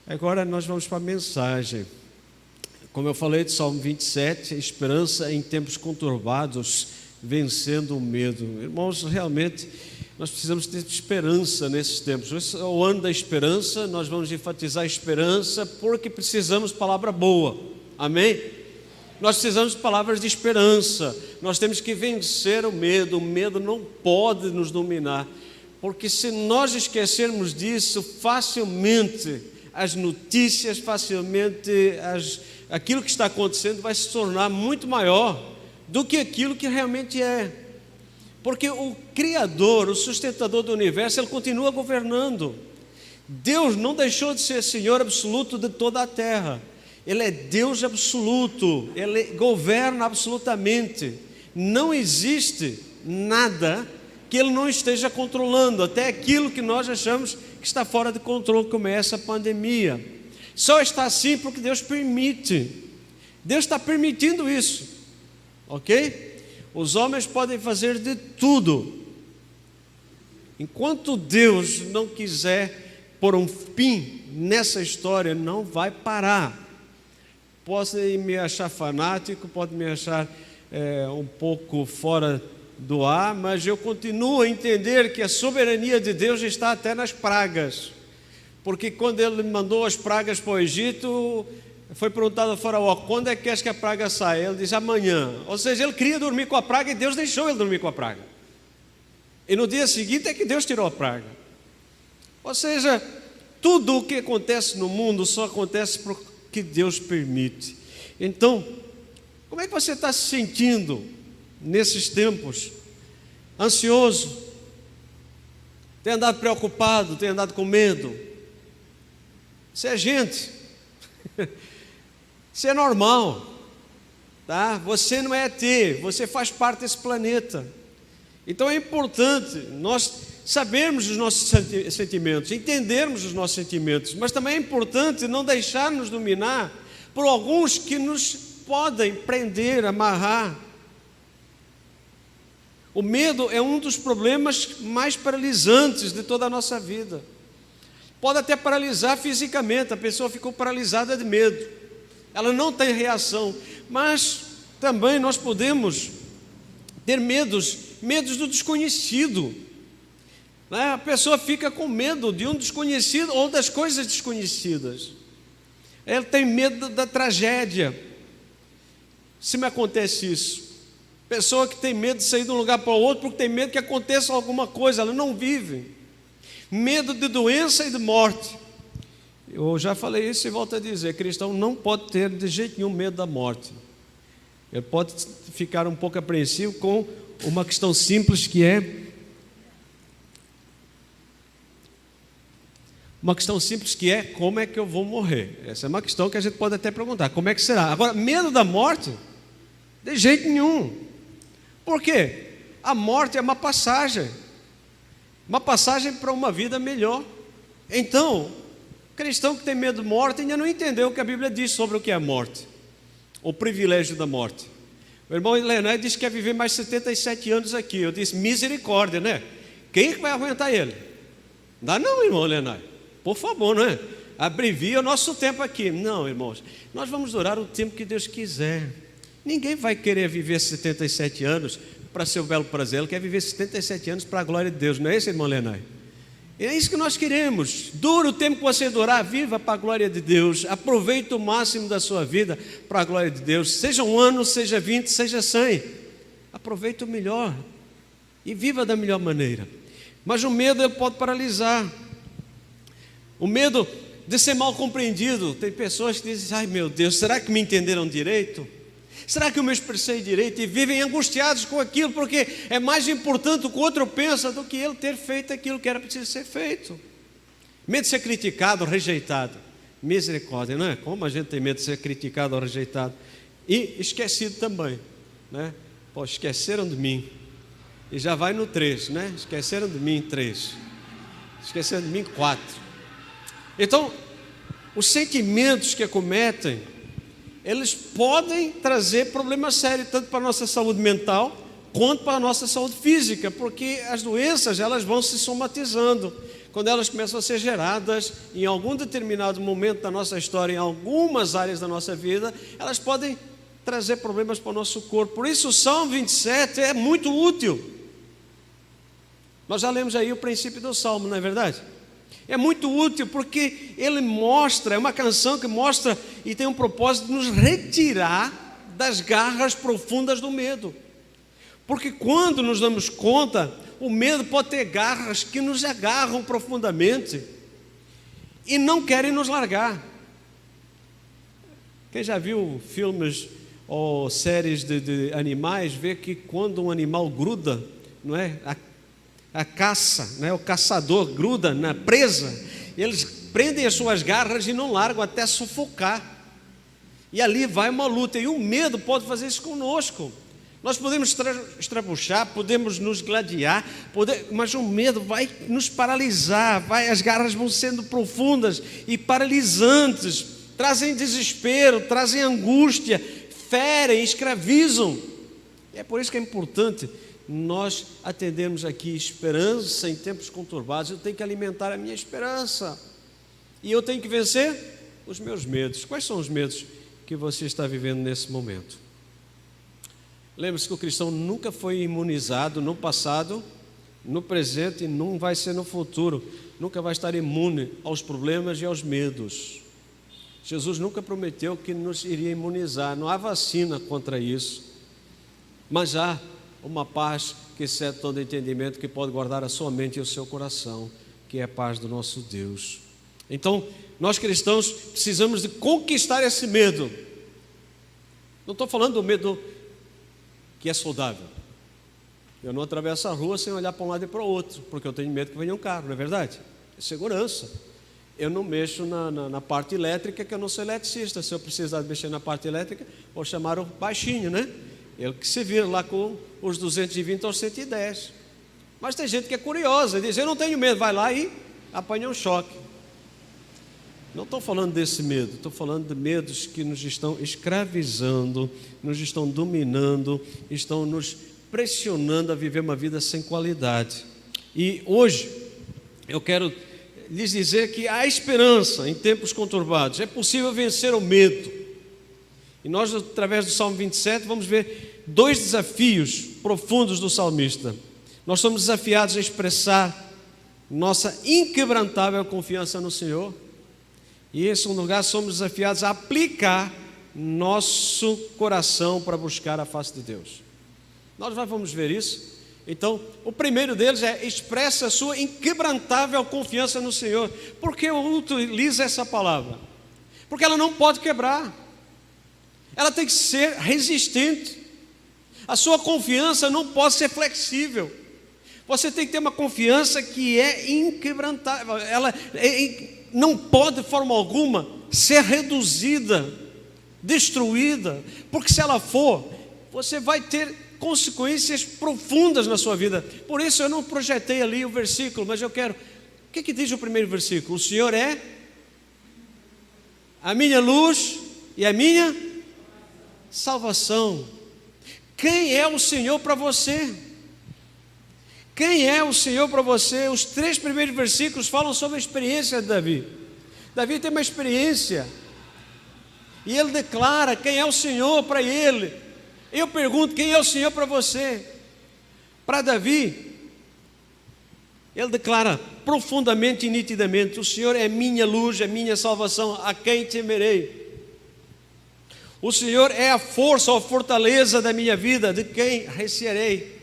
Agora nós vamos para a mensagem. Como eu falei de Salmo 27, esperança em tempos conturbados, vencendo o medo. Irmãos, realmente nós precisamos ter esperança nesses tempos. Esse é o ano da esperança, nós vamos enfatizar a esperança porque precisamos de palavra boa. Amém? Nós precisamos de palavras de esperança. Nós temos que vencer o medo não pode nos dominar, porque se nós esquecermos disso, facilmente as notícias, facilmente aquilo que está acontecendo vai se tornar muito maior do que aquilo que realmente é. Porque o Criador, o sustentador do universo, Ele continua governando. Deus não deixou de ser Senhor absoluto de toda a terra. Ele é Deus absoluto, Ele governa absolutamente. Não existe nada que Ele não esteja controlando, até aquilo que nós achamos que está fora de controle, como é essa pandemia. Só está assim porque Deus permite. Deus está permitindo isso, ok? Os homens podem fazer de tudo. Enquanto Deus não quiser pôr um fim nessa história, não vai parar. Pode me achar fanático, pode me achar um pouco fora do ar, mas eu continuo a entender que a soberania de Deus está até nas pragas. Porque quando Ele mandou as pragas para o Egito, foi perguntado ao faraó, quando é que queres que a praga saia? Ele diz, amanhã. Ou seja, ele queria dormir com a praga e Deus deixou ele dormir com a praga. E no dia seguinte é que Deus tirou a praga. Ou seja, tudo o que acontece no mundo só acontece porque Deus permite. Então, como é que você está se sentindo nesses tempos? Ansioso? Tem andado preocupado? Tem andado com medo? Isso é gente. Isso é normal, tá? Você não é ET, você faz parte desse planeta. Então é importante nós sabermos os nossos sentimentos, entendermos os nossos sentimentos, mas também é importante não deixar-nos dominar por alguns que nos podem prender, amarrar. O medo é um dos problemas mais paralisantes de toda a nossa vida. Pode até paralisar fisicamente, a pessoa ficou paralisada de medo. Ela não tem reação, mas também nós podemos ter medos do desconhecido, né? A pessoa fica com medo de um desconhecido ou das coisas desconhecidas. Ela tem medo da tragédia. Se me acontece isso, pessoa que tem medo de sair de um lugar para o outro porque tem medo que aconteça alguma coisa, ela não vive. Medo de doença e de morte. Eu já falei isso e volto a dizer, cristão não pode ter de jeito nenhum medo da morte. Ele pode ficar um pouco apreensivo com uma questão simples que é como é que eu vou morrer? Essa é uma questão que a gente pode até perguntar, como é que será? Agora, medo da morte? De jeito nenhum. Por quê? A morte é uma passagem para uma vida melhor. Então, cristão que tem medo de morte ainda não entendeu o que a Bíblia diz sobre o que é a morte, o privilégio da morte. O irmão Lenay disse que quer viver mais 77 anos aqui. Eu disse, misericórdia, né? Quem vai aguentar ele? Não dá não, irmão Lenay. Por favor, não é? Abrevia o nosso tempo aqui. Não, irmãos, nós vamos durar o tempo que Deus quiser. Ninguém vai querer viver 77 anos para seu belo prazer. Ele quer viver 77 anos para a glória de Deus. Não é isso, irmão Lenay? É isso que nós queremos. Dura o tempo que você durar, viva para a glória de Deus. Aproveite o máximo da sua vida para a glória de Deus. Seja um ano, seja 20, seja 100. Aproveite o melhor e viva da melhor maneira. Mas o medo ele pode paralisar. O medo de ser mal compreendido. Tem pessoas que dizem, ai meu Deus, será que me entenderam direito? Será que eu me expressei direito? E vivem angustiados com aquilo, porque é mais importante o que o outro pensa do que ele ter feito aquilo que era preciso ser feito. Medo de ser criticado, rejeitado. Misericórdia, não é? Como a gente tem medo de ser criticado ou rejeitado? E esquecido também, né? Pô, esqueceram de mim. E já vai no 3, né? Esqueceram de mim 3. Esqueceram de mim 4. Então, os sentimentos que acometem, eles podem trazer problemas sérios, tanto para a nossa saúde mental, quanto para a nossa saúde física, porque as doenças, elas vão se somatizando. quando elas começam a ser geradas em algum determinado momento da nossa história, em algumas áreas da nossa vida, elas podem trazer problemas para o nosso corpo. Por isso o Salmo 27 é muito útil. Nós já lemos aí o princípio do Salmo, não é verdade? É muito útil porque ele mostra, é uma canção que mostra e tem um propósito de nos retirar das garras profundas do medo. Porque quando nos damos conta, o medo pode ter garras que nos agarram profundamente e não querem nos largar. Quem já viu filmes ou séries de animais, vê que quando um animal gruda, não é? A caça, né? O caçador gruda na presa, eles prendem as suas garras e não largam até sufocar. E ali vai uma luta, e o medo pode fazer isso conosco. Nós podemos estrabuchar, podemos nos gladiar, mas o medo vai nos paralisar, as garras vão sendo profundas e paralisantes, trazem desespero, trazem angústia, ferem, escravizam. É por isso que é importante nós atendermos aqui esperança em tempos conturbados. Eu tenho que alimentar a minha esperança e eu tenho que vencer os meus medos. Quais são os medos que você está vivendo nesse momento? Lembre-se que o cristão nunca foi imunizado no passado, no presente e não vai ser no futuro. Nunca vai estar imune aos problemas e aos medos. Jesus nunca prometeu que nos iria imunizar. Não há vacina contra isso. Mas há uma paz que excede todo entendimento, que pode guardar a sua mente e o seu coração, que é a paz do nosso Deus. Então, nós cristãos precisamos de conquistar esse medo. Não estou falando do medo que é saudável. Eu não atravesso a rua sem olhar para um lado e para o outro, porque eu tenho medo que venha um carro, não é verdade? É segurança. Eu não mexo na parte elétrica, que eu não sou eletricista. Se eu precisar de mexer na parte elétrica, vou chamar o baixinho, né? Ele que se vira lá com os 220 aos 110. Mas tem gente que é curiosa, diz: eu não tenho medo, vai lá e apanha um choque. Não estou falando desse medo, estou falando de medos que nos estão escravizando, nos estão dominando, estão nos pressionando a viver uma vida sem qualidade. E hoje eu quero lhes dizer que há esperança em tempos conturbados. É possível vencer o medo. E nós, através do Salmo 27, vamos ver dois desafios profundos do salmista. Nós somos desafiados a expressar nossa inquebrantável confiança no Senhor. E, em segundo lugar, somos desafiados a aplicar nosso coração para buscar a face de Deus. Nós já vamos ver isso. Então, o primeiro deles é: expressa a sua inquebrantável confiança no Senhor. Por que eu utilizo essa palavra? Porque ela não pode quebrar. Ela tem que ser resistente. A sua confiança não pode ser flexível. Você tem que ter uma confiança que é inquebrantável. Ela não pode, de forma alguma, ser reduzida, destruída, porque se ela for, você vai ter consequências profundas na sua vida. Por isso eu não projetei ali o versículo, mas eu quero. O que diz o primeiro versículo? O Senhor é a minha luz e a minha salvação. Quem é o Senhor para você? Quem é o Senhor para você? Os 3 primeiros versículos falam sobre a experiência de Davi. Davi tem uma experiência e ele declara quem é o Senhor para ele. Eu pergunto: quem é o Senhor para você? Para Davi, ele declara profundamente e nitidamente: o Senhor é minha luz, é minha salvação, a quem temerei? O Senhor é a força ou a fortaleza da minha vida, de quem recearei?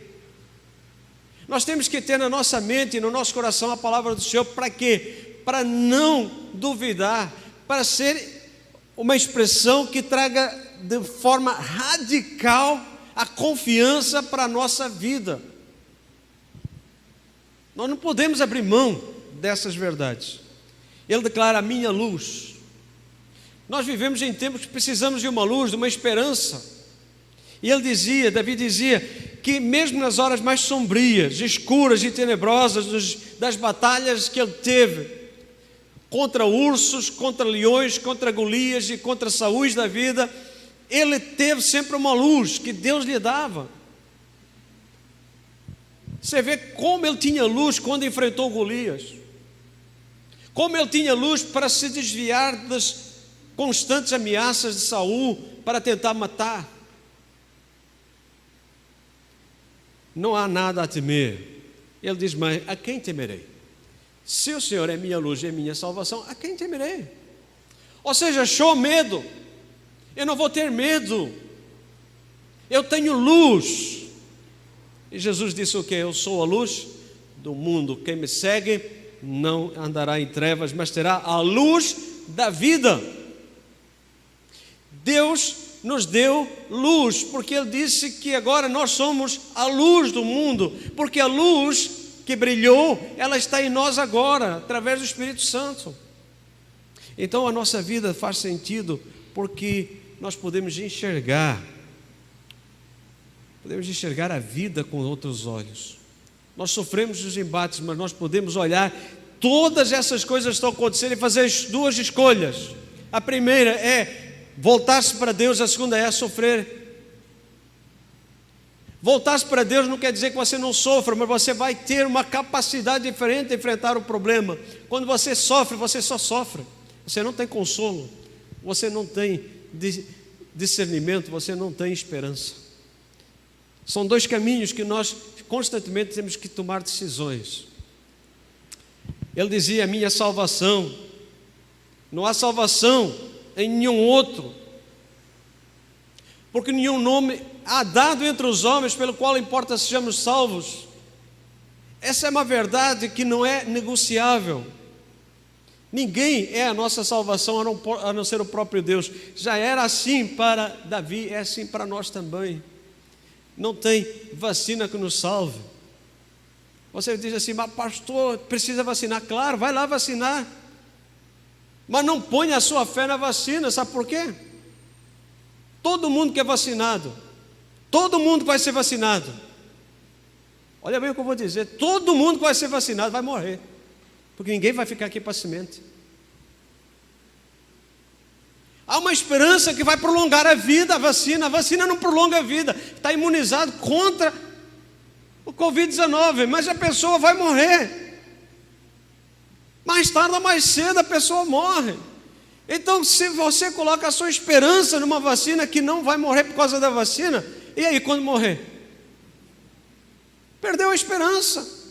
Nós temos que ter na nossa mente e no nosso coração a palavra do Senhor. Para quê? Para não duvidar, para ser uma expressão que traga de forma radical a confiança para a nossa vida. Nós não podemos abrir mão dessas verdades. Ele declara: a minha luz. Nós vivemos em tempos que precisamos de uma luz, de uma esperança. E Davi dizia que mesmo nas horas mais sombrias, escuras e tenebrosas das batalhas que ele teve contra ursos, contra leões, contra Golias e contra Saús da vida, ele teve sempre uma luz que Deus lhe dava. Você vê como ele tinha luz quando enfrentou Golias. Como ele tinha luz para se desviar das constantes ameaças de Saul para tentar matar. Não há nada a temer. Ele diz: mas a quem temerei? Se o Senhor é minha luz e é minha salvação, a quem temerei? Ou seja, achou medo. Eu não vou ter medo. Eu tenho luz. E Jesus disse o quê? Eu sou a luz do mundo. Quem me segue não andará em trevas, mas terá a luz da vida. Deus nos deu luz, porque Ele disse que agora nós somos a luz do mundo, porque a luz que brilhou, ela está em nós agora, através do Espírito Santo. Então a nossa vida faz sentido, porque nós podemos enxergar a vida com outros olhos. Nós sofremos os embates, mas nós podemos olhar todas essas coisas que estão acontecendo e fazer as duas escolhas. A primeira é voltar-se para Deus, a segunda é sofrer. Voltar-se para Deus não quer dizer que você não sofra, mas você vai ter uma capacidade diferente de enfrentar o problema. Quando você sofre, você só sofre. Você não tem consolo, você não tem discernimento, você não tem esperança. São dois caminhos que nós constantemente temos que tomar decisões. Ele dizia: a minha salvação, não há salvação em nenhum outro, porque nenhum nome há dado entre os homens pelo qual importa sejamos salvos. Essa é uma verdade que não é negociável. Ninguém é a nossa salvação a não ser o próprio Deus. Já era assim para Davi, é assim para nós também. Não tem vacina que nos salve. Você diz assim: mas pastor, precisa vacinar? Claro, vai lá vacinar. Mas não ponha a sua fé na vacina, sabe por quê? Todo mundo que é vacinado, todo mundo vai ser vacinado. Olha bem o que eu vou dizer: todo mundo que vai ser vacinado vai morrer, porque ninguém vai ficar aqui para semente. Há uma esperança que vai prolongar a vida. A vacina não prolonga a vida. Está imunizado contra o Covid-19, mas a pessoa vai morrer. Mais tarde ou mais cedo a pessoa morre. Então, se você coloca a sua esperança numa vacina que não vai morrer por causa da vacina, e aí quando morrer? Perdeu a esperança.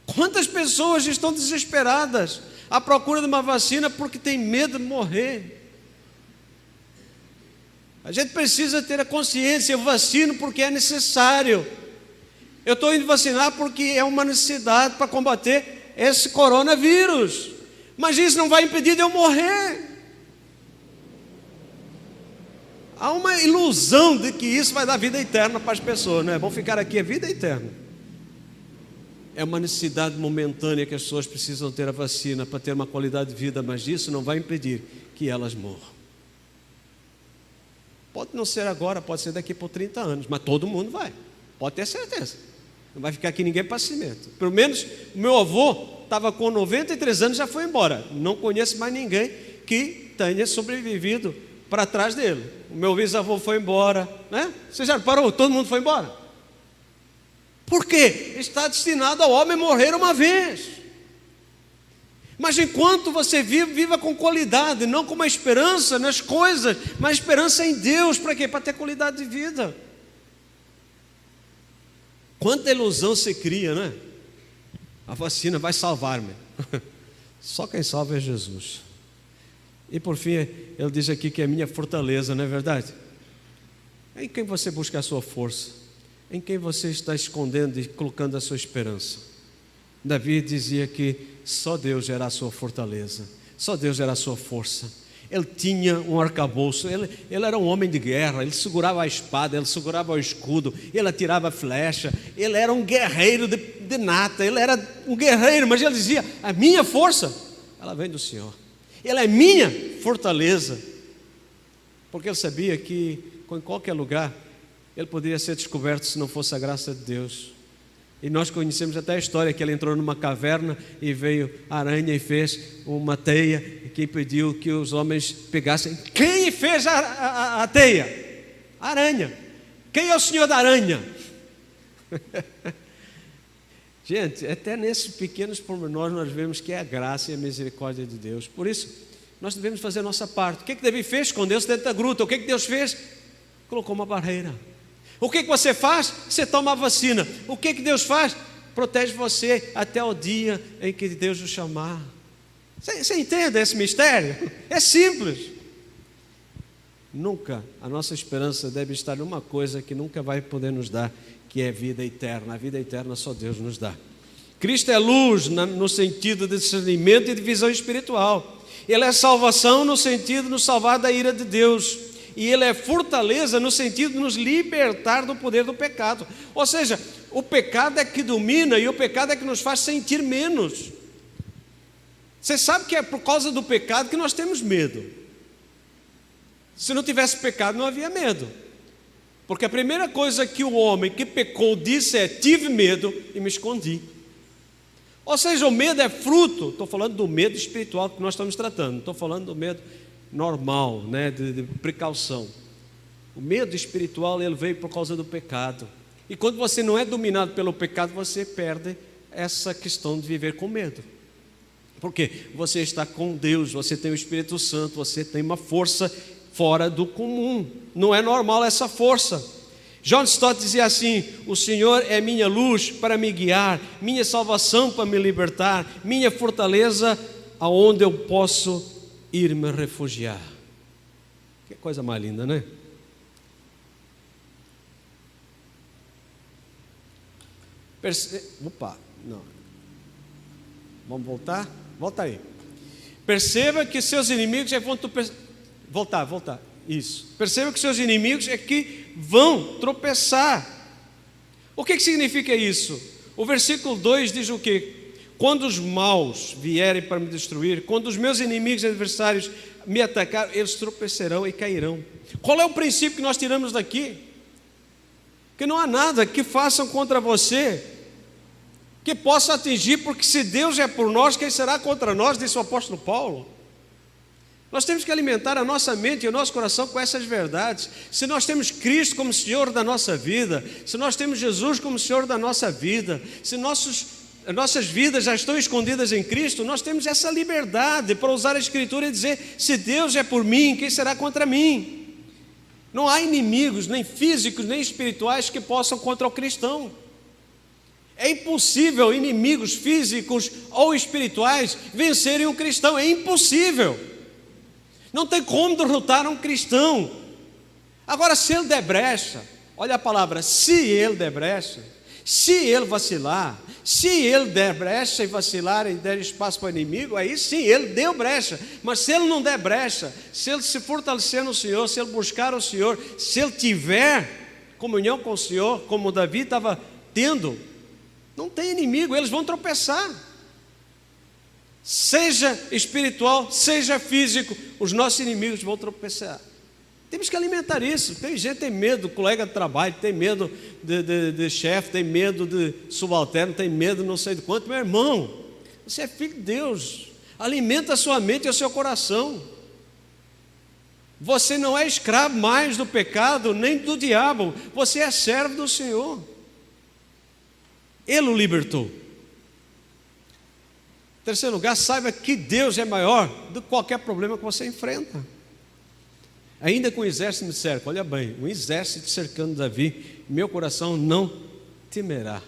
Quantas pessoas estão desesperadas à procura de uma vacina porque tem medo de morrer? A gente precisa ter a consciência: eu vacino porque é necessário. Eu estou indo vacinar porque é uma necessidade para combater esse coronavírus. Mas isso não vai impedir de eu morrer. Há uma ilusão de que isso vai dar vida eterna para as pessoas, não é? Vão ficar aqui a vida eterna. É uma necessidade momentânea que as pessoas precisam ter a vacina para ter uma qualidade de vida, mas isso não vai impedir que elas morram. Pode não ser agora, pode ser daqui por 30 anos, mas todo mundo vai, pode ter certeza. Não vai ficar aqui ninguém para cimento. Pelo menos o meu avô estava com 93 anos e já foi embora. Não conheço mais ninguém que tenha sobrevivido para trás dele. O meu bisavô foi embora, né? Você já reparou? Todo mundo foi embora. Por quê? Está destinado ao homem morrer uma vez. Mas enquanto você vive, viva com qualidade, não com uma esperança nas coisas, mas esperança em Deus. Para quê? Para ter qualidade de vida. Quanta ilusão se cria, né? A vacina vai salvar-me. Só quem salva é Jesus. E por fim, ele diz aqui que é minha fortaleza, não é verdade? É em quem você busca a sua força, em quem você está escondendo e colocando a sua esperança. Davi dizia que só Deus era a sua fortaleza, só Deus era a sua força. Ele tinha um arcabouço, ele era um homem de guerra, ele segurava a espada, ele segurava o escudo, ele atirava flecha, ele era um guerreiro de nata, ele era um guerreiro, mas ele dizia: a minha força, ela vem do Senhor, ele é minha fortaleza, porque ele sabia que em qualquer lugar ele poderia ser descoberto se não fosse a graça de Deus. E nós conhecemos até a história que ele entrou numa caverna e veio a aranha e fez uma teia que impediu que os homens pegassem. Quem fez a teia? A aranha. Quem é o senhor da aranha? Gente, até nesses pequenos pormenores nós vemos que é a graça e a misericórdia de Deus. Por isso, nós devemos fazer a nossa parte. O que Davi fez? Escondeu-se dentro da gruta. O que Deus fez? Colocou uma barreira. O que você faz? Você toma a vacina. O que Deus faz? Protege você até o dia em que Deus o chamar. Você entende esse mistério? É simples. Nunca, a nossa esperança deve estar numa coisa que nunca vai poder nos dar, que é vida eterna. A vida eterna só Deus nos dá. Cristo é luz no sentido de discernimento e de visão espiritual. Ele é salvação no sentido de nos salvar da ira de Deus. E Ele é fortaleza no sentido de nos libertar do poder do pecado. Ou seja, o pecado é que domina e o pecado é que nos faz sentir menos. Você sabe que é por causa do pecado que nós temos medo. Se não tivesse pecado, não havia medo. Porque a primeira coisa que o homem que pecou disse é: tive medo e me escondi. Ou seja, o medo é fruto, estou falando do medo espiritual que nós estamos tratando, não estou falando do medo normal, né, de precaução. O medo espiritual, ele veio por causa do pecado. E quando você não é dominado pelo pecado, você perde essa questão de viver com medo. Porque você está com Deus, você tem o Espírito Santo, você tem uma força fora do comum. Não é normal essa força. John Stott dizia assim: o Senhor é minha luz para me guiar, minha salvação para me libertar, minha fortaleza aonde eu posso ir me refugiar. Que coisa mais linda, né? Não. Vamos voltar? Volta aí. Perceba que seus inimigos é quando tu voltar. Isso. Perceba que seus inimigos é que vão tropeçar. O que significa isso? O versículo 2 diz o quê? Quando os maus vierem para me destruir, quando os meus inimigos e adversários me atacarem, eles tropeçarão e cairão. Qual é o princípio que nós tiramos daqui? Que não há nada que façam contra você que possa atingir, porque se Deus é por nós, quem será contra nós? Disse o apóstolo Paulo. Nós temos que alimentar a nossa mente e o nosso coração com essas verdades. Se nós temos Cristo como Senhor da nossa vida, se nós temos Jesus como Senhor da nossa vida, se nossas vidas já estão escondidas em Cristo, nós temos essa liberdade para usar a Escritura e dizer: se Deus é por mim, quem será contra mim? Não há inimigos, nem físicos, nem espirituais, que possam contra o cristão. É impossível inimigos físicos ou espirituais vencerem um cristão, é impossível. Não tem como derrotar um cristão. Agora, se ele der brecha, olha a palavra, se ele der brecha, se ele vacilar, se ele der brecha e vacilar e der espaço para o inimigo, aí sim, ele deu brecha. Mas se ele não der brecha, se ele se fortalecer no Senhor, se ele buscar o Senhor, se ele tiver comunhão com o Senhor, como Davi estava tendo, não tem inimigo, eles vão tropeçar. Seja espiritual, seja físico, os nossos inimigos vão tropeçar. Temos que alimentar isso. Tem gente que tem medo do colega de trabalho, tem medo de chefe, tem medo de subalterno, tem medo não sei de quanto. Meu irmão, você é filho de Deus. Alimenta a sua mente e o seu coração. Você não é escravo mais do pecado, nem do diabo. Você é servo do Senhor. Ele o libertou. Em terceiro lugar, saiba que Deus é maior do que qualquer problema que você enfrenta. Ainda com o exército me cerca, olha bem, um exército cercando Davi, meu coração não temerá.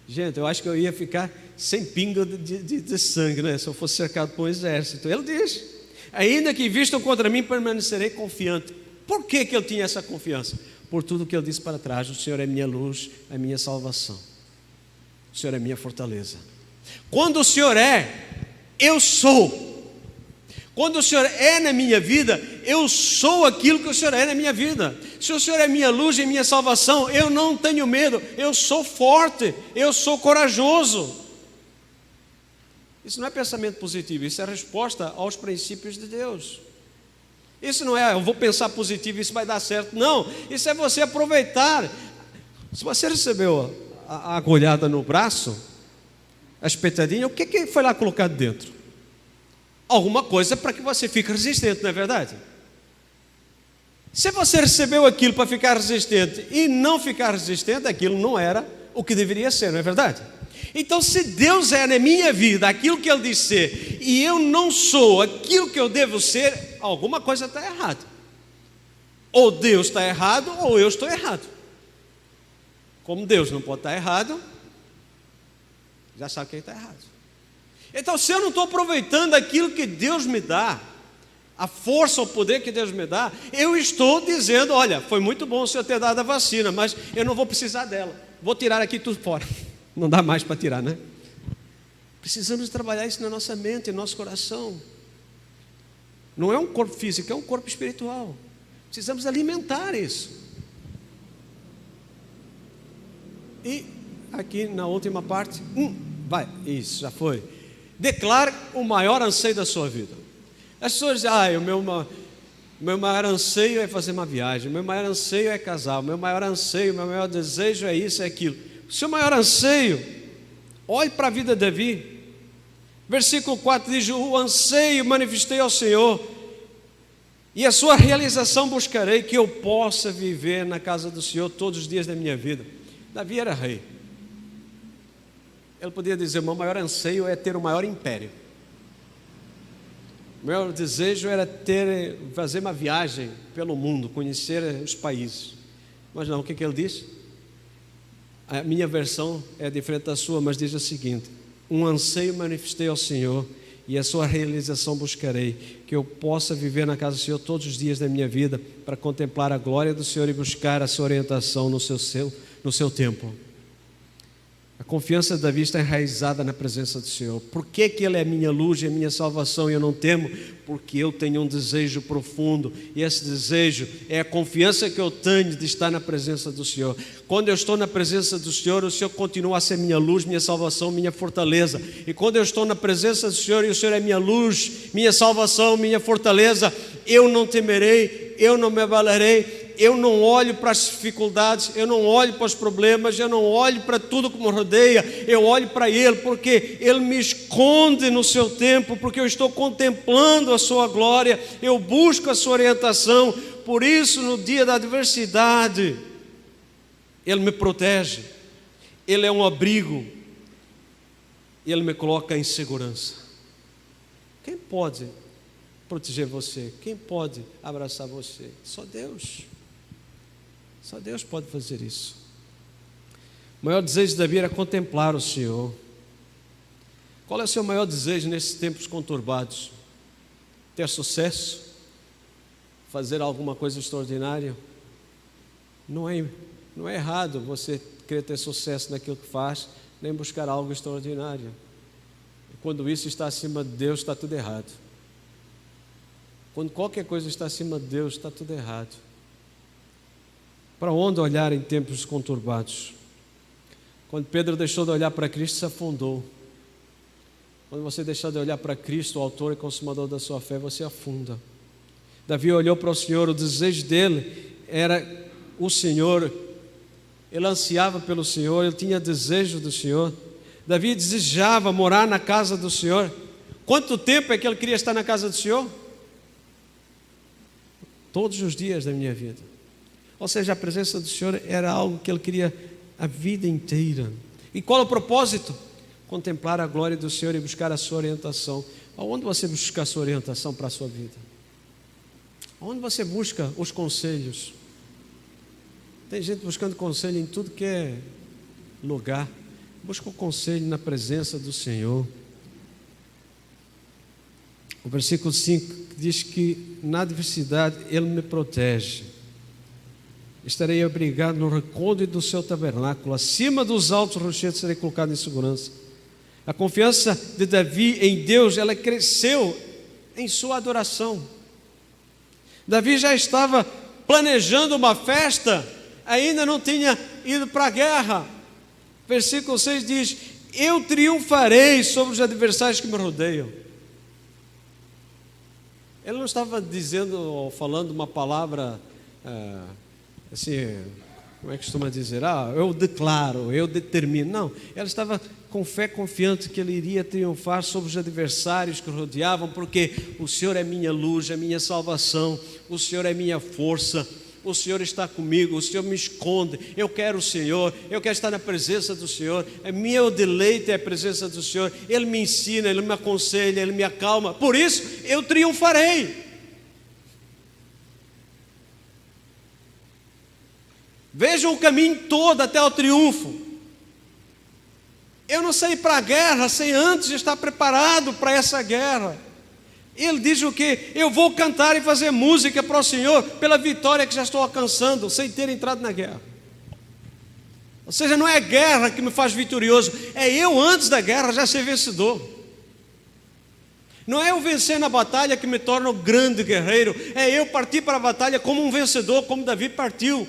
Gente, eu acho que eu ia ficar sem pinga de sangue, né? Se eu fosse cercado por um exército. Ele diz: ainda que vistam contra mim, permanecerei confiante. Por que ele tinha essa confiança? Por tudo que ele disse para trás: o Senhor é minha luz, a minha salvação, o Senhor é minha fortaleza. Quando o Senhor é, eu sou. Quando o Senhor é na minha vida, eu sou aquilo que o Senhor é na minha vida. Se o Senhor é minha luz e minha salvação, eu não tenho medo, eu sou forte, eu sou corajoso. Isso não é pensamento positivo, isso é resposta aos princípios de Deus. Isso não é: eu vou pensar positivo, isso vai dar certo. Não, isso é você aproveitar. Se você recebeu a agulhada no braço, a espetadinha, o que foi lá colocado dentro? Alguma coisa para que você fique resistente, não é verdade? Se você recebeu aquilo para ficar resistente e não ficar resistente, aquilo não era o que deveria ser, não é verdade? Então, se Deus é na minha vida aquilo que Ele diz ser, e eu não sou aquilo que eu devo ser, alguma coisa está errada. Ou Deus está errado, ou eu estou errado. Como Deus não pode estar errado, já sabe quem está errado. Então, se eu não estou aproveitando aquilo que Deus me dá, a força, o poder que Deus me dá, eu estou dizendo, olha, foi muito bom o Senhor ter dado a vacina, mas eu não vou precisar dela, vou tirar aqui tudo fora. Não dá mais para tirar, né? Precisamos trabalhar isso na nossa mente, no nosso coração. Não é um corpo físico, é um corpo espiritual. Precisamos alimentar isso. E aqui na última parte, vai, isso, já foi. Declare o maior anseio da sua vida. As pessoas dizem, o meu maior anseio é fazer uma viagem, o meu maior anseio é casar, o meu maior anseio, o meu maior desejo é isso, é aquilo. O seu maior anseio, olhe para a vida de Davi. Versículo 4 diz, o anseio manifestei ao Senhor, e a sua realização buscarei, que eu possa viver na casa do Senhor todos os dias da minha vida. Davi era rei. Ele podia dizer, o meu maior anseio é ter o maior império. O meu desejo era fazer uma viagem pelo mundo, conhecer os países. Mas não, o que ele diz? A minha versão é diferente da sua, mas diz o seguinte: um anseio manifestei ao Senhor, e a sua realização buscarei, que eu possa viver na casa do Senhor todos os dias da minha vida, para contemplar a glória do Senhor e buscar a sua orientação no seu tempo. A confiança de Davi está enraizada na presença do Senhor. Por que Ele é a minha luz e a minha salvação e eu não temo? Porque eu tenho um desejo profundo, e esse desejo é a confiança que eu tenho de estar na presença do Senhor. Quando eu estou na presença do Senhor, o Senhor continua a ser minha luz, minha salvação, minha fortaleza. E quando eu estou na presença do Senhor, e o Senhor é minha luz, minha salvação, minha fortaleza, eu não temerei, eu não me abalarei. Eu não olho para as dificuldades, eu não olho para os problemas, eu não olho para tudo que me rodeia, eu olho para Ele, porque Ele me esconde no seu tempo, porque eu estou contemplando a sua glória, eu busco a sua orientação. Por isso, no dia da adversidade, Ele me protege, Ele é um abrigo, Ele me coloca em segurança. Quem pode proteger você? Quem pode abraçar você? Só Deus. Só Deus pode fazer isso. O maior desejo de Davi era contemplar o Senhor. Qual é o seu maior desejo nesses tempos conturbados? Ter sucesso? Fazer alguma coisa extraordinária? Não é errado você querer ter sucesso naquilo que faz, nem buscar algo extraordinário. E quando isso está acima de Deus, está tudo errado. Quando qualquer coisa está acima de Deus, está tudo errado. Para onde olhar em tempos conturbados? Quando Pedro deixou de olhar para Cristo, se afundou. Quando você deixar de olhar para Cristo, o autor e consumador da sua fé, você afunda. Davi olhou para o Senhor, o desejo dele era o Senhor. Ele ansiava pelo Senhor, ele tinha desejo do Senhor. Davi desejava morar na casa do Senhor. Quanto tempo é que ele queria estar na casa do Senhor? Todos os dias da minha vida. Ou seja, a presença do Senhor era algo que ele queria a vida inteira. E qual é o propósito? Contemplar a glória do Senhor e buscar a sua orientação. Aonde você busca a sua orientação para a sua vida? Aonde você busca os conselhos? Tem gente buscando conselho em tudo que é lugar. Busca o conselho na presença do Senhor. O versículo 5 diz que na adversidade Ele me protege. Estarei abrigado no recôndito do seu tabernáculo, acima dos altos rochedos serei colocado em segurança. A confiança de Davi em Deus, ela cresceu em sua adoração. Davi já estava planejando uma festa, ainda não tinha ido para a guerra. Versículo 6 diz: eu triunfarei sobre os adversários que me rodeiam. Ele não estava dizendo ou falando uma palavra assim, como é que costuma dizer? Eu declaro, eu determino. Não, ela estava com fé confiante que ele iria triunfar sobre os adversários que o rodeavam, porque o Senhor é minha luz, é minha salvação, o Senhor é minha força, o Senhor está comigo, o Senhor me esconde, eu quero o Senhor, eu quero estar na presença do Senhor, meu deleite é a presença do Senhor, Ele me ensina, Ele me aconselha, Ele me acalma, por isso eu triunfarei. Vejam o caminho todo até o triunfo. Eu não saí para a guerra sem antes estar preparado para essa guerra. Ele diz o quê? Eu vou cantar e fazer música para o Senhor pela vitória que já estou alcançando, sem ter entrado na guerra. Ou seja, não é a guerra que me faz vitorioso, é eu antes da guerra já ser vencedor. Não é eu vencer na batalha que me torna um grande guerreiro, é eu partir para a batalha como um vencedor, como Davi partiu.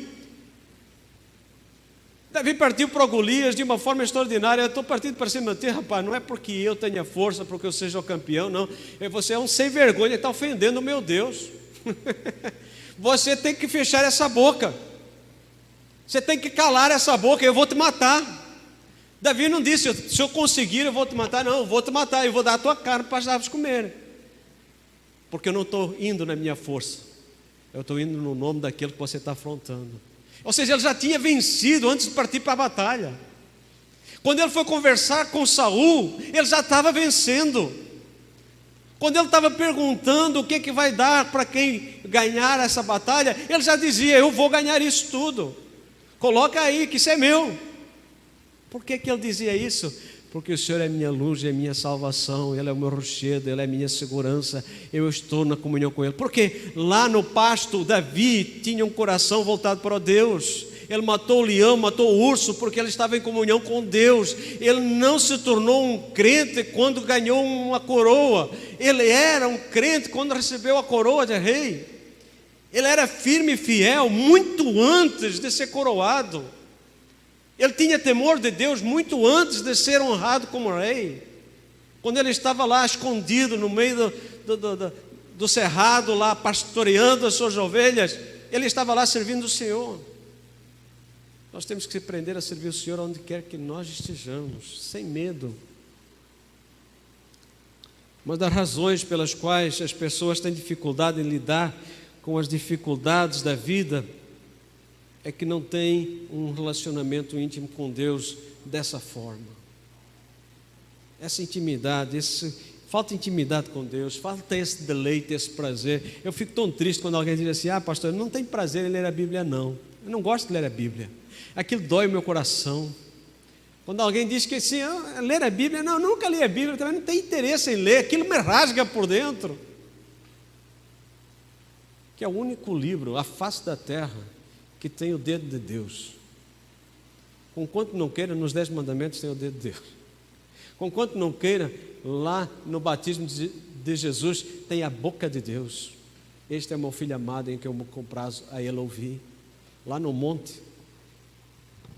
Davi partiu para Golias de uma forma extraordinária. Eu estou partindo para cima de ti, rapaz, não é porque eu tenha força, porque eu seja o campeão, não. Você é um sem vergonha, está ofendendo o meu Deus. Você tem que fechar essa boca, você tem que calar essa boca, eu vou te matar. Davi não disse, se eu conseguir eu vou te matar, não, eu vou te matar, eu vou dar a tua carne para as aves comerem, porque eu não estou indo na minha força, eu estou indo no nome daquele que você está afrontando. Ou seja, ele já tinha vencido antes de partir para a batalha. Quando ele foi conversar com Saul, ele já estava vencendo. Quando ele estava perguntando o que vai dar para quem ganhar essa batalha, ele já dizia, eu vou ganhar isso tudo. Coloca aí que isso é meu. Por que ele dizia isso? Porque o Senhor é minha luz, é minha salvação, Ele é o meu rochedo, Ele é minha segurança, eu estou na comunhão com Ele. Porque lá no pasto, Davi tinha um coração voltado para Deus. Ele matou o leão, matou o urso, porque ele estava em comunhão com Deus. Ele não se tornou um crente quando ganhou uma coroa. Ele era um crente quando recebeu a coroa de rei. Ele era firme e fiel muito antes de ser coroado. Ele tinha temor de Deus muito antes de ser honrado como rei. Quando ele estava lá escondido no meio do cerrado, lá pastoreando as suas ovelhas, ele estava lá servindo o Senhor. Nós temos que aprender a servir o Senhor onde quer que nós estejamos, sem medo. Uma das razões pelas quais as pessoas têm dificuldade em lidar com as dificuldades da vida é que não tem um relacionamento íntimo com Deus dessa forma. Essa intimidade, falta intimidade com Deus, falta esse deleite, esse prazer. Eu fico tão triste quando alguém diz assim, pastor, não tem prazer em ler a Bíblia não. Eu não gosto de ler a Bíblia. Aquilo dói o meu coração. Quando alguém diz que assim, ler a Bíblia, não, nunca li a Bíblia, também não tenho interesse em ler, aquilo me rasga por dentro. Que é o único livro, a face da terra, que tem o dedo de Deus. Conquanto não queira, nos 10 mandamentos tem o dedo de Deus. Conquanto não queira, lá no batismo de Jesus tem a boca de Deus. Este é meu filho amado em que eu me comprazo a ele ouvir. Lá no monte.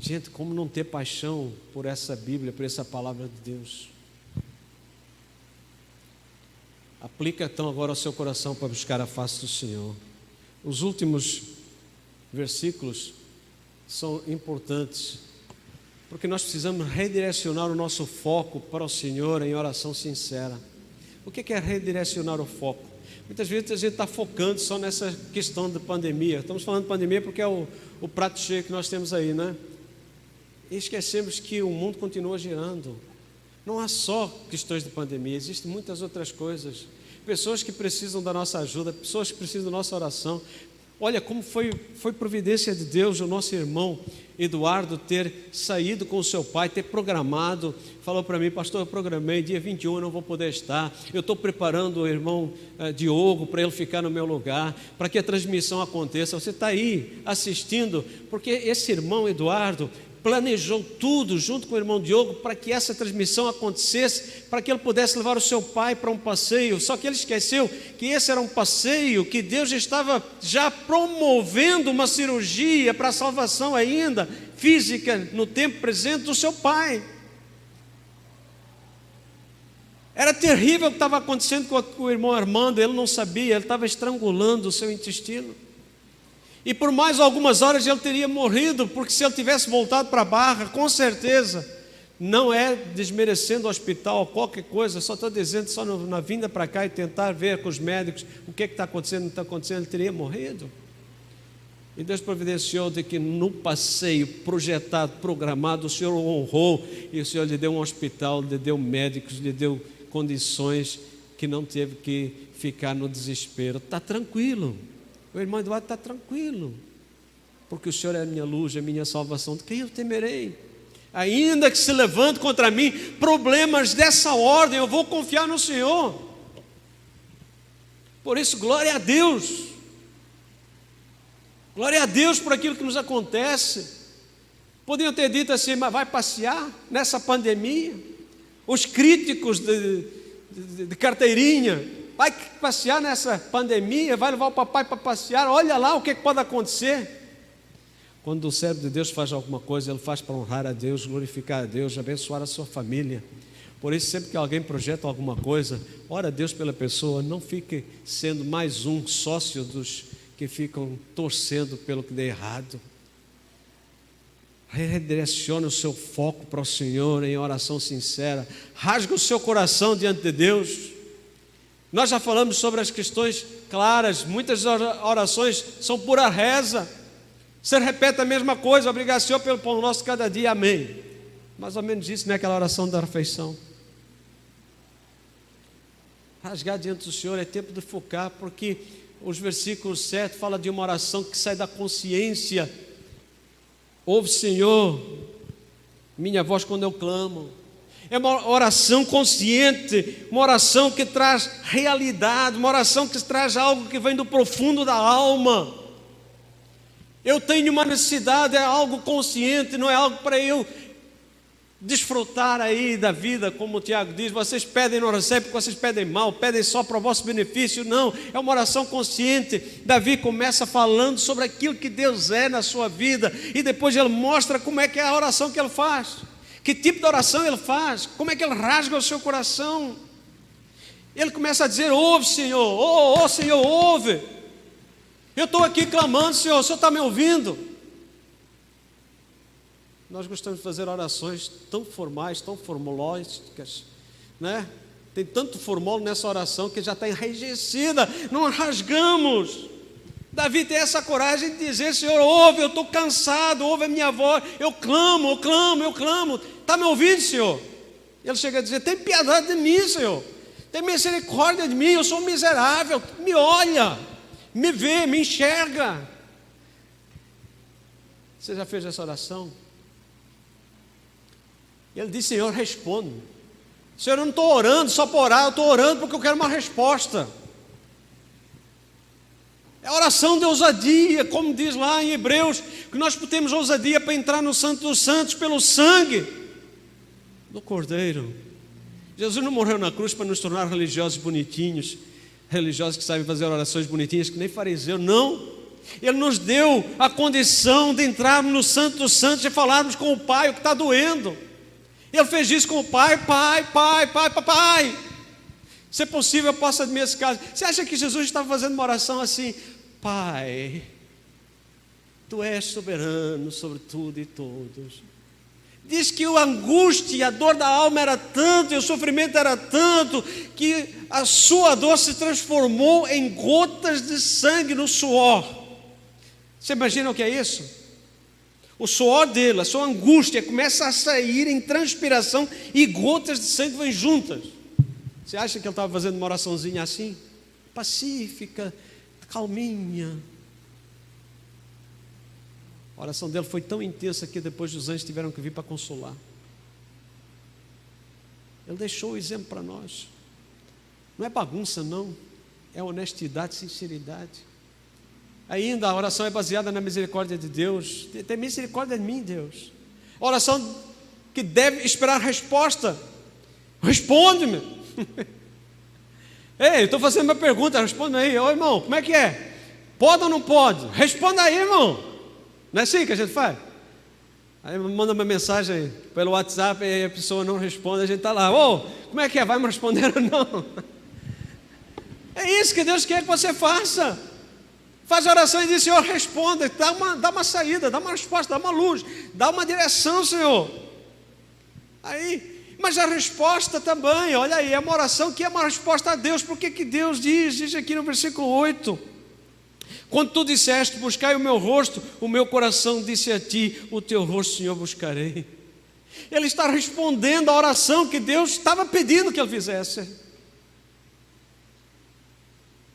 Gente, como não ter paixão por essa Bíblia, por essa palavra de Deus? Aplica então agora o seu coração para buscar a face do Senhor. Os últimos versículos são importantes, porque nós precisamos redirecionar o nosso foco para o Senhor em oração sincera. O que é redirecionar o foco? Muitas vezes a gente está focando só nessa questão de pandemia. Estamos falando de pandemia porque é o prato cheio que nós temos aí, né? E esquecemos que o mundo continua girando. Não há só questões de pandemia, existem muitas outras coisas. Pessoas que precisam da nossa ajuda, pessoas que precisam da nossa oração. Olha como foi providência de Deus o nosso irmão Eduardo ter saído com o seu pai, ter programado, falou para mim, pastor, eu programei, dia 21 eu não vou poder estar, eu estou preparando o irmão Diogo para ele ficar no meu lugar, para que a transmissão aconteça. Você está aí assistindo, porque esse irmão Eduardo planejou tudo junto com o irmão Diogo para que essa transmissão acontecesse, para que ele pudesse levar o seu pai para um passeio. Só que ele esqueceu que esse era um passeio, que Deus estava já promovendo uma cirurgia para a salvação ainda física no tempo presente do seu pai. Era terrível o que estava acontecendo com o irmão Armando, ele não sabia, ele estava estrangulando o seu intestino. E por mais algumas horas ele teria morrido, porque se ele tivesse voltado para a Barra, com certeza, não é desmerecendo o hospital ou qualquer coisa, só estou dizendo, só na vinda para cá e tentar ver com os médicos o que está acontecendo, não está acontecendo, ele teria morrido. E Deus providenciou de que no passeio projetado, programado, o Senhor o honrou, e o Senhor lhe deu um hospital, lhe deu médicos, lhe deu condições que não teve que ficar no desespero. Está tranquilo, o irmão Eduardo está tranquilo, porque o Senhor é a minha luz, é a minha salvação. De quem eu temerei? Ainda que se levante contra mim problemas dessa ordem, eu vou confiar no Senhor. Por isso, glória a Deus. Glória a Deus por aquilo que nos acontece. Podiam ter dito assim, mas vai passear nessa pandemia? Os críticos de carteirinha, vai passear nessa pandemia, vai levar o papai para passear, olha lá o que pode acontecer. Quando o servo de Deus faz alguma coisa, ele faz para honrar a Deus, glorificar a Deus, abençoar a sua família. Por isso, sempre que alguém projeta alguma coisa, ora a Deus pela pessoa, não fique sendo mais um sócio dos que ficam torcendo pelo que dê errado. Redirecione o seu foco para o Senhor em oração sincera. Rasgue o seu coração diante de Deus. Nós já falamos sobre as questões claras. Muitas orações são pura reza. Você repete a mesma coisa: obrigado, Senhor, pelo pão nosso cada dia, amém. Mais ou menos isso, não é aquela oração da refeição. Rasgar diante do Senhor é tempo de focar, porque os versículos 7 falam de uma oração que sai da consciência. Ouve, Senhor, minha voz quando eu clamo. É uma oração consciente, uma oração que traz realidade, uma oração que traz algo que vem do profundo da alma. Eu tenho uma necessidade, é algo consciente, não é algo para eu desfrutar aí da vida, como o Tiago diz, vocês pedem e não recebem porque vocês pedem mal, pedem só para o vosso benefício. Não, é uma oração consciente. Davi começa falando sobre aquilo que Deus é na sua vida, e depois ele mostra como é que é a oração que ele faz, que tipo de oração ele faz, como é que ele rasga o seu coração. Ele começa a dizer: ouve, Senhor, Senhor, ouve, eu estou aqui clamando, Senhor, o Senhor está me ouvindo? Nós gostamos de fazer orações tão formais, tão formológicas, né? Tem tanto formol nessa oração que já está enraizecida, não rasgamos. Davi tem essa coragem de dizer: Senhor, ouve, eu estou cansado, ouve a minha voz, eu clamo, está me ouvindo, Senhor? Ele chega a dizer: tem piedade de mim, Senhor, tem misericórdia de mim, eu sou miserável, me olha, me vê, me enxerga. Você já fez essa oração? Ele diz: Senhor, responde. Senhor, eu não estou orando só por orar, eu estou orando porque eu quero uma resposta. É oração de ousadia, como diz lá em Hebreus, que nós temos ousadia para entrar no Santo dos Santos pelo sangue do Cordeiro. Jesus não morreu na cruz para nos tornar religiosos bonitinhos, religiosos que sabem fazer orações bonitinhas, que nem fariseu, não. Ele nos deu a condição de entrarmos no Santo dos Santos e falarmos com o Pai o que está doendo. Ele fez isso com o Pai. Se é possível, eu posso admitir esse caso. Você acha que Jesus estava fazendo uma oração assim: Pai, Tu és soberano sobre tudo e todos? Diz que a angústia e a dor da alma era tanto, e o sofrimento era tanto, que a sua dor se transformou em gotas de sangue no suor. Você imagina o que é isso? O suor dele, a sua angústia começa a sair em transpiração, e gotas de sangue vêm juntas. Você acha que ele estava fazendo uma oraçãozinha assim? Pacífica, calminha. A oração dele foi tão intensa que depois os anjos tiveram que vir para consolar. Ele deixou o exemplo para nós. Não é bagunça, não. É honestidade, sinceridade. Ainda a oração é baseada na misericórdia de Deus. Tem misericórdia de mim, Deus. A oração que deve esperar resposta. Responde-me. Ei, eu estou fazendo uma pergunta, responde aí. Ô irmão, como é que é? Pode ou não pode? Responda aí, irmão. Não é assim que a gente faz? Aí manda uma mensagem pelo WhatsApp e a pessoa não responde, a gente está lá: ô, como é que é? Vai me responder ou não? É isso que Deus quer que você faça. Faz a oração e diz: Senhor, responda, dá uma saída, dá uma resposta, dá uma luz, dá uma direção, Senhor. Aí, mas a resposta também, olha aí, é uma oração que é uma resposta a Deus. Por que Deus diz aqui no versículo 8: Quando tu disseste, buscai o meu rosto, o meu coração disse a ti, o teu rosto, Senhor, buscarei. Ele está respondendo à oração que Deus estava pedindo que ele fizesse.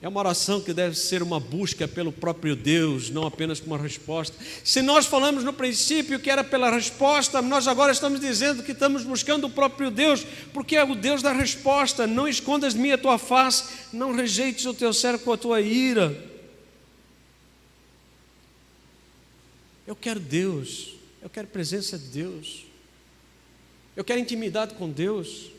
É uma oração que deve ser uma busca pelo próprio Deus, não apenas como uma resposta. Se nós falamos no princípio que era pela resposta, nós agora estamos dizendo que estamos buscando o próprio Deus, porque é o Deus da resposta. Não escondas de mim a tua face, não rejeites o teu servo com a tua ira. Eu quero Deus, eu quero presença de Deus, eu quero intimidade com Deus.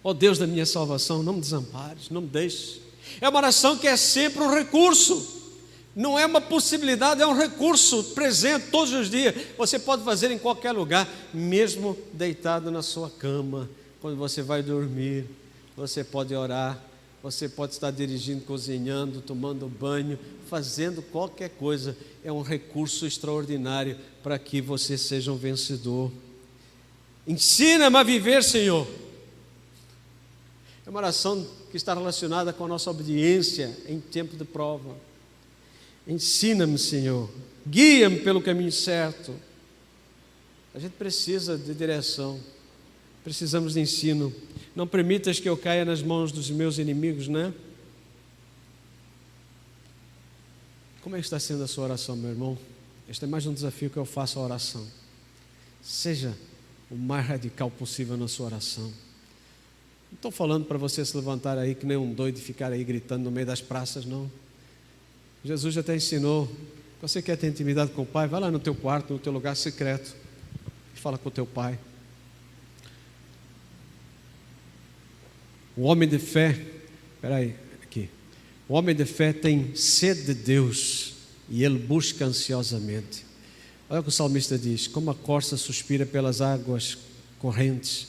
Ó Deus da minha salvação, não me desampares, não me deixes. É uma oração que é sempre um recurso, não é uma possibilidade, é um recurso presente todos os dias. Você pode fazer em qualquer lugar, mesmo deitado na sua cama, quando você vai dormir, você pode orar, você pode estar dirigindo, cozinhando, tomando banho, fazendo qualquer coisa. É um recurso extraordinário para que você seja um vencedor. Ensina-me a viver, Senhor. É uma oração que está relacionada com a nossa obediência em tempo de prova. Ensina-me, Senhor, guia-me pelo caminho certo. A gente precisa de direção, precisamos de ensino. Não permitas que eu caia nas mãos dos meus inimigos, né? Como é que está sendo a sua oração, meu irmão? Este é mais um desafio que eu faço à oração. Seja o mais radical possível na sua oração. Não estou falando para você se levantar aí que nem um doido e ficar aí gritando no meio das praças, não. Jesus já até ensinou. Você quer ter intimidade com o Pai? Vai lá no teu quarto, no teu lugar secreto e fala com o teu Pai. O homem de fé, aqui. O homem de fé tem sede de Deus e ele busca ansiosamente. Olha o que o salmista diz: como a corça suspira pelas águas correntes,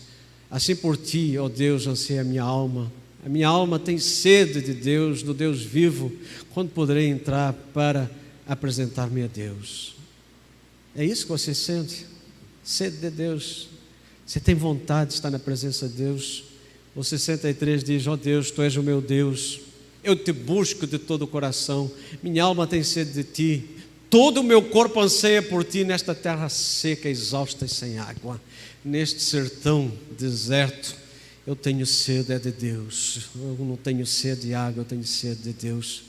assim por ti, ó Deus, anseia a minha alma. A minha alma tem sede de Deus, do Deus vivo. Quando poderei entrar para apresentar-me a Deus? É isso que você sente? Sede de Deus. Você tem vontade de estar na presença de Deus? O 63 diz: ó Deus, tu és o meu Deus, eu te busco de todo o coração. Minha alma tem sede de ti. Todo o meu corpo anseia por ti nesta terra seca, exausta e sem água. Neste sertão deserto, eu tenho sede de Deus. Eu não tenho sede de água, eu tenho sede de Deus.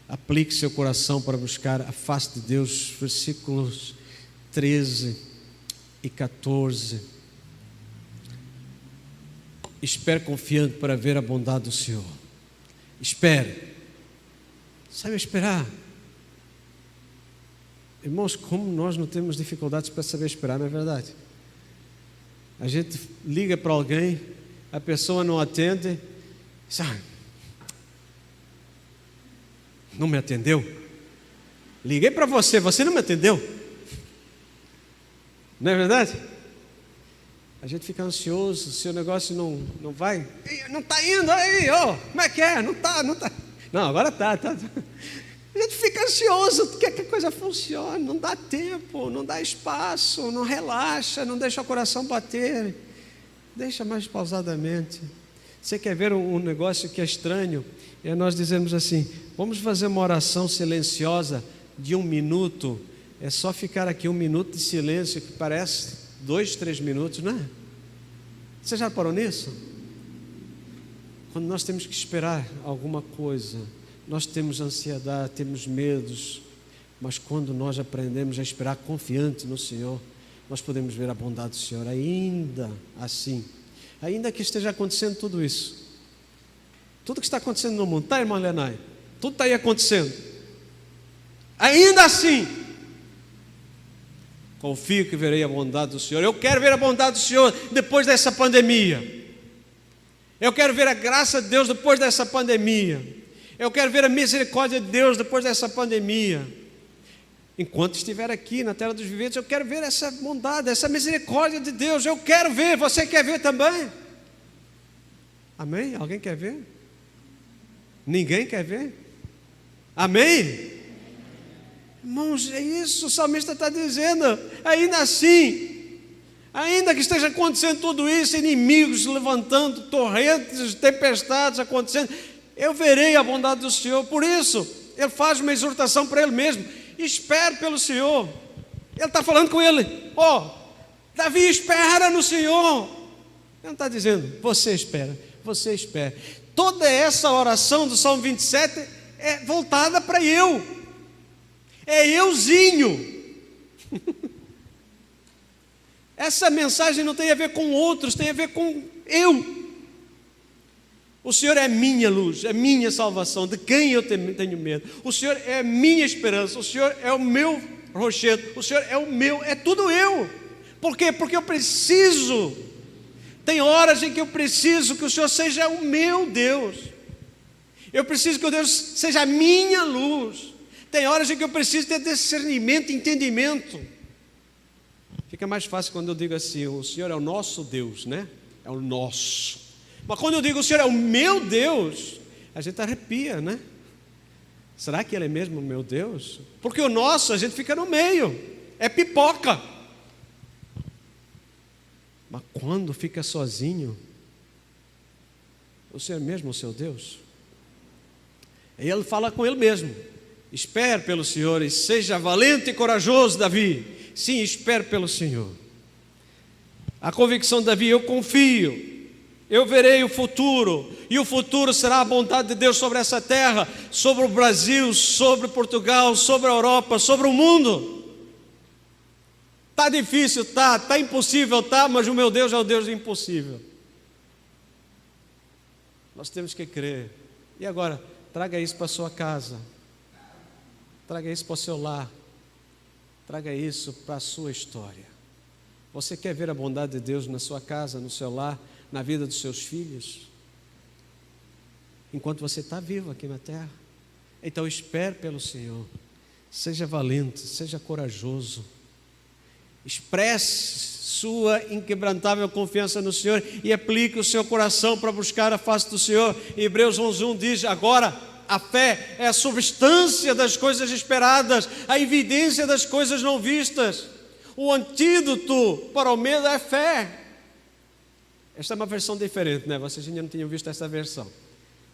Aplique seu coração para buscar a face de Deus. Versículos 13 e 14. Espere confiante para ver a bondade do Senhor. Espere. Saiba esperar. Irmãos, como nós não temos dificuldades para saber esperar, não é verdade? A gente liga para alguém, a pessoa não atende, diz: não me atendeu? Liguei para você, você não me atendeu? Não é verdade? A gente fica ansioso, se o negócio não vai, não está indo aí, como é que é? Não está. Não, agora está. A gente fica ansioso, quer que a coisa funcione, não dá tempo, não dá espaço, não relaxa, não deixa o coração bater, deixa mais pausadamente. Você quer ver um negócio que é estranho? É nós dizemos assim: vamos fazer uma oração silenciosa de 1 minuto. É só ficar aqui 1 minuto de silêncio, que parece 2, 3 minutos, não é? Você já parou nisso? Quando nós temos que esperar alguma coisa, nós temos ansiedade, temos medos, mas quando nós aprendemos a esperar confiante no Senhor, nós podemos ver a bondade do Senhor, ainda assim, ainda que esteja acontecendo tudo isso, tudo que está acontecendo no mundo, tá, irmã Lenay? Tudo está aí acontecendo, ainda assim, confio que verei a bondade do Senhor. Eu quero ver a bondade do Senhor depois dessa pandemia, eu quero ver a graça de Deus depois dessa pandemia. Eu quero ver a misericórdia de Deus depois dessa pandemia. Enquanto estiver aqui na terra dos viventes, eu quero ver essa bondade, essa misericórdia de Deus. Eu quero ver, você quer ver também? Amém? Alguém quer ver? Ninguém quer ver? Amém? Irmãos, é isso, o salmista está dizendo. Ainda assim, ainda que esteja acontecendo tudo isso, inimigos levantando, torrentes, tempestades acontecendo, eu verei a bondade do Senhor. Por isso, Ele faz uma exortação para ele mesmo: espere pelo Senhor. Ele está falando com ele: Davi, espera no Senhor. Ele não está dizendo: você espera, você espera. Toda essa oração do Salmo 27 é voltada para eu. É euzinho. Essa mensagem não tem a ver com outros, tem a ver com eu. O Senhor é minha luz, é minha salvação, de quem eu tenho medo. O Senhor é minha esperança, o Senhor é o meu rochedo, o Senhor é o meu, é tudo eu. Por quê? Porque eu preciso. Tem horas em que eu preciso que o Senhor seja o meu Deus. Eu preciso que o Deus seja a minha luz. Tem horas em que eu preciso ter discernimento, entendimento. Fica mais fácil quando eu digo assim: o Senhor é o nosso Deus, né? É o nosso. Mas quando eu digo o Senhor é o meu Deus, a gente arrepia, né? Será que Ele é mesmo o meu Deus? Porque o nosso, a gente fica no meio, é pipoca. Mas quando fica sozinho, o Senhor é mesmo o seu Deus? E Ele fala com Ele mesmo: espere pelo Senhor e seja valente e corajoso, Davi. Sim, espere pelo Senhor. A convicção de Davi: eu confio. Eu verei o futuro, e o futuro será a bondade de Deus sobre essa terra, sobre o Brasil, sobre Portugal, sobre a Europa, sobre o mundo. Está difícil, está impossível, mas o meu Deus é o Deus do impossível. Nós temos que crer. E agora, traga isso para a sua casa, traga isso para o seu lar, traga isso para a sua história. Você quer ver a bondade de Deus na sua casa, no seu lar, na vida dos seus filhos, enquanto você está vivo aqui na terra? Então espere pelo Senhor, seja valente, seja corajoso, expresse sua inquebrantável confiança no Senhor e aplique o seu coração para buscar a face do Senhor. Hebreus 11:1 diz: agora a fé é a substância das coisas esperadas, a evidência das coisas não vistas. O antídoto para o medo é fé. Esta é uma versão diferente, né? Vocês ainda não tinham visto essa versão.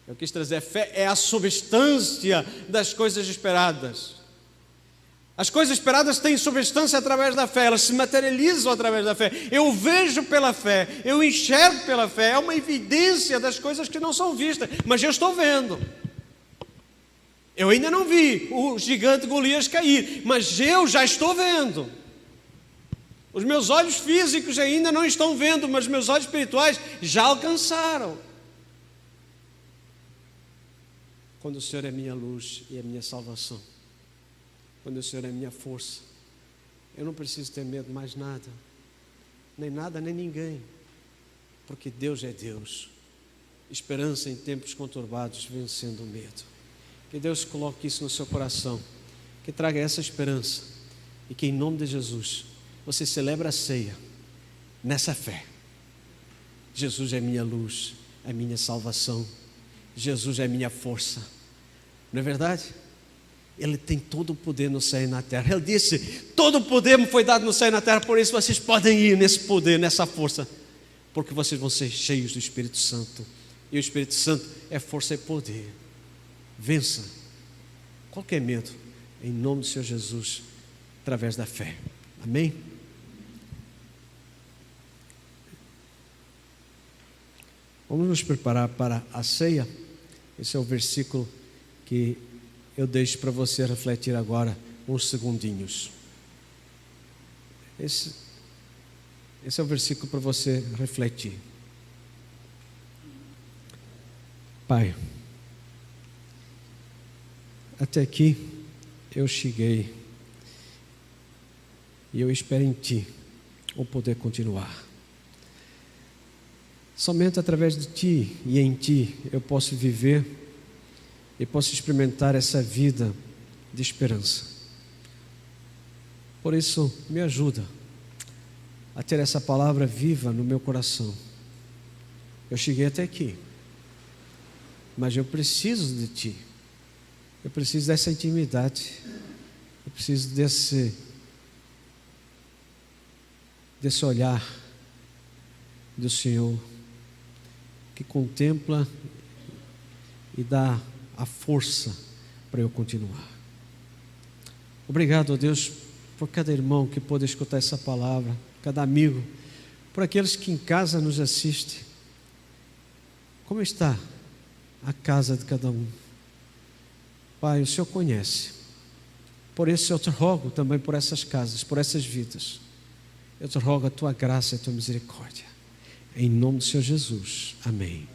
Eu quis trazer: fé é a substância das coisas esperadas. As coisas esperadas têm substância através da fé, elas se materializam através da fé. Eu vejo pela fé, eu enxergo pela fé, é uma evidência das coisas que não são vistas, mas eu estou vendo. Eu ainda não vi o gigante Golias cair, mas eu já estou vendo. Os meus olhos físicos ainda não estão vendo, mas meus olhos espirituais já alcançaram. Quando o Senhor é minha luz e é minha salvação, quando o Senhor é minha força, eu não preciso ter medo mais nada, nem ninguém, porque Deus é Deus. Esperança em tempos conturbados, vencendo o medo. Que Deus coloque isso no seu coração, que traga essa esperança, e que em nome de Jesus você celebra a ceia nessa fé. Jesus é minha luz, é minha salvação. Jesus é minha força. Não é verdade? Ele tem todo o poder no céu e na terra. Ele disse: todo o poder me foi dado no céu e na terra, por isso vocês podem ir nesse poder, nessa força, porque vocês vão ser cheios do Espírito Santo. E o Espírito Santo é força e poder. Vença qualquer medo, em nome do Senhor Jesus, através da fé. Amém? Vamos nos preparar para a ceia. Esse é o versículo que eu deixo para você refletir agora uns segundinhos. Esse é o versículo para você refletir. Pai, até aqui eu cheguei e eu espero em Ti o poder continuar. Somente através de Ti e em Ti eu posso viver e posso experimentar essa vida de esperança. Por isso, me ajuda a ter essa palavra viva no meu coração. Eu cheguei até aqui, mas eu preciso de Ti. Eu preciso dessa intimidade. Eu preciso desse olhar do Senhor, que contempla e dá a força para eu continuar. Obrigado, ó Deus, por cada irmão que pôde escutar essa palavra, cada amigo, por aqueles que em casa nos assistem. Como está a casa de cada um? Pai, o Senhor conhece. Por isso eu te rogo também por essas casas, por essas vidas. Eu te rogo a tua graça e a tua misericórdia. Em nome do Senhor Jesus. Amém.